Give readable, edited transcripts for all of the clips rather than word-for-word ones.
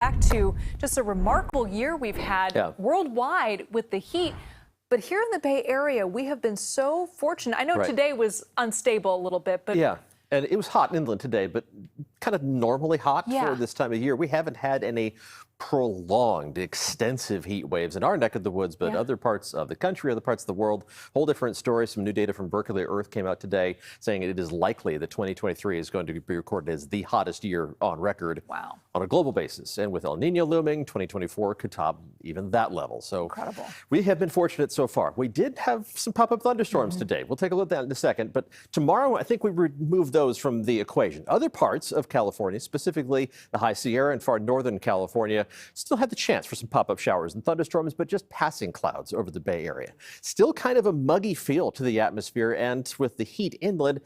Back to just a remarkable year we've had worldwide with the heat. But here in the Bay Area, we have been so fortunate. I know today was unstable a little bit, but and it was hot inland today, but kind of normally hot for this time of year. We haven't had any prolonged, extensive heat waves in our neck of the woods, but other parts of the country, other parts of the world, whole different story. Some new data from Berkeley Earth came out today saying it is likely that 2023 is going to be recorded as the hottest year on record on a global basis. And with El Nino looming, 2024 could top even that level. So incredible. We have been fortunate so far. We did have some pop-up thunderstorms today. We'll take a look at that in a second. But tomorrow, I think we remove those from the equation. Other parts of California, specifically the High Sierra and far northern California, still had the chance for some pop-up showers and thunderstorms, but just passing clouds over the Bay Area. Still kind of a muggy feel to the atmosphere, and with the heat inland,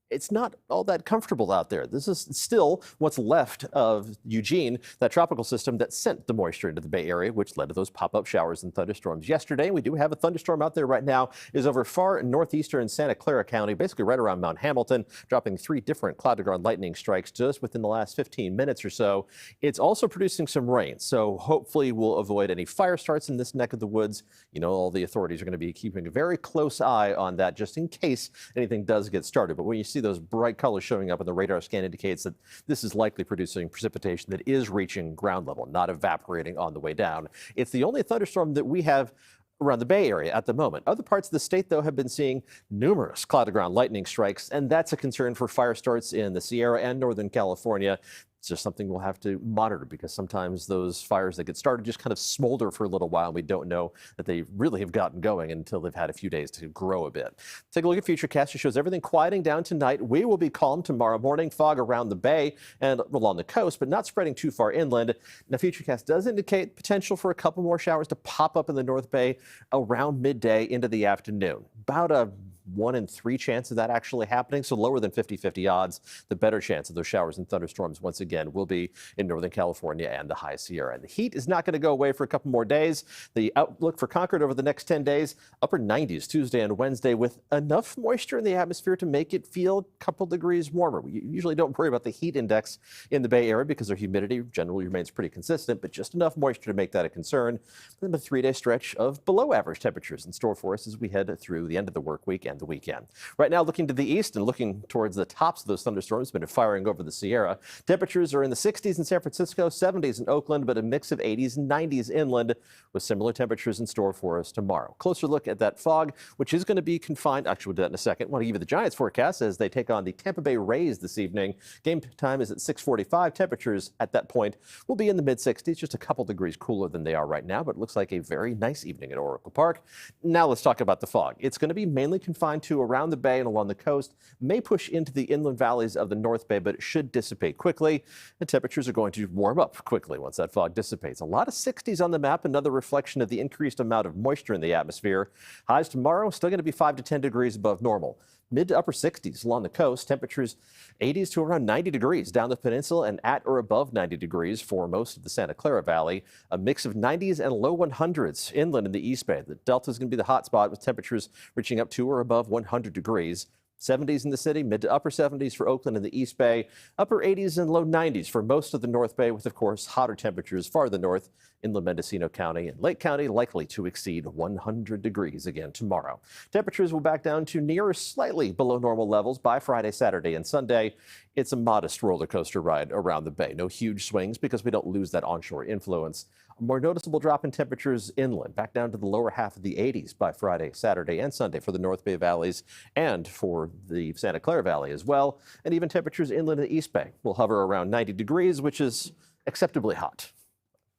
it's not all that comfortable out there. This is still what's left of Eugene, that tropical system that sent the moisture into the Bay Area, which led to those pop-up showers and thunderstorms yesterday. We do have a thunderstorm out there right now. It is over far northeastern Santa Clara County, basically right around Mount Hamilton, dropping 3 different cloud-to-ground lightning strikes just within the last 15 minutes or so. It's also producing some rain, so hopefully we'll avoid any fire starts in this neck of the woods. You know, all the authorities are going to be keeping a very close eye on that just in case anything does get started. But when you see those bright colors showing up on the radar scan, indicates that this is likely producing precipitation that is reaching ground level, not evaporating on the way down. It's the only thunderstorm that we have around the Bay Area at the moment. Other parts of the state, though, have been seeing numerous cloud-to-ground lightning strikes, and that's a concern for fire starts in the Sierra and Northern California. It's just something we'll have to monitor, because sometimes those fires that get started just kind of smolder for a little while. We don't know that they really have gotten going until they've had a few days to grow a bit. Take a look at Futurecast. It shows everything quieting down tonight. We will be calm tomorrow morning. Fog around the bay and along the coast, but not spreading too far inland. Now, Futurecast does indicate potential for a couple more showers to pop up in the North Bay around midday into the afternoon. About a 1 in 3 chance of that actually happening, so lower than 50-50 odds. The better chance of those showers and thunderstorms once again will be in Northern California and the High Sierra. And the heat is not going to go away for a couple more days. The outlook for Concord over the next 10 days, upper 90s Tuesday and Wednesday, with enough moisture in the atmosphere to make it feel a couple degrees warmer. We usually don't worry about the heat index in the Bay Area because our humidity generally remains pretty consistent, but just enough moisture to make that a concern. Then a 3-day stretch of below average temperatures in store for us as we head through the end of the work week and the weekend. Right now, looking to the east and looking towards the tops of those thunderstorms, been firing over the Sierra. Temperatures are in the 60s in San Francisco, 70s in Oakland, but a mix of 80s and 90s inland, with similar temperatures in store for us tomorrow. Closer look at that fog, which is going to be confined. Actually, we'll do that in a second. Want to give you the Giants forecast as they take on the Tampa Bay Rays this evening. Game time is at 6:45. Temperatures at that point will be in the mid-60s, just a couple degrees cooler than they are right now, but it looks like a very nice evening at Oracle Park. Now let's talk about the fog. It's going to be mainly confined to around the bay and along the coast, may push into the inland valleys of the North Bay, but it should dissipate quickly. And temperatures are going to warm up quickly once that fog dissipates. A lot of 60s on the map, another reflection of the increased amount of moisture in the atmosphere. Highs tomorrow still going to be 5 to 10 degrees above normal. Mid to upper 60s along the coast, temperatures 80s to around 90 degrees down the peninsula and at or above 90 degrees for most of the Santa Clara Valley. A mix of 90s and low 100s inland in the East Bay. The Delta is going to be the hot spot with temperatures reaching up to or above 100 degrees. 70s in the city, mid to upper 70s for Oakland and the East Bay, upper 80s and low 90s for most of the North Bay, with, of course, hotter temperatures farther north, inland Mendocino County and Lake County, likely to exceed 100 degrees again tomorrow. Temperatures will back down to near or slightly below normal levels by Friday, Saturday, and Sunday. It's a modest roller coaster ride around the bay. No huge swings because we don't lose that onshore influence. A more noticeable drop in temperatures inland, back down to the lower half of the 80s by Friday, Saturday, and Sunday for the North Bay valleys and for the Santa Clara Valley as well. And even temperatures inland in the East Bay will hover around 90 degrees, which is acceptably hot.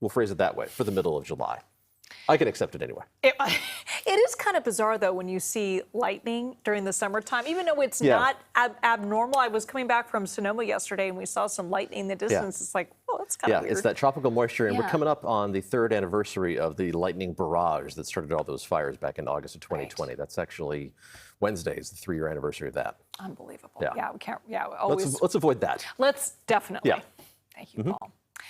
We'll phrase it that way for the middle of July. I can accept it anyway. It is kind of bizarre, though, when you see lightning during the summertime, even though it's not abnormal. I was coming back from Sonoma yesterday, and we saw some lightning in the distance. It's like, oh, that's kind of weird. It's that tropical moisture, and we're coming up on the 3rd anniversary of the lightning barrage that started all those fires back in August of 2020. That's actually Wednesday is the 3-year anniversary of that. Unbelievable. Yeah, we can't. Yeah, always. Let's avoid that. Let's definitely. Yeah. Thank you, Paul.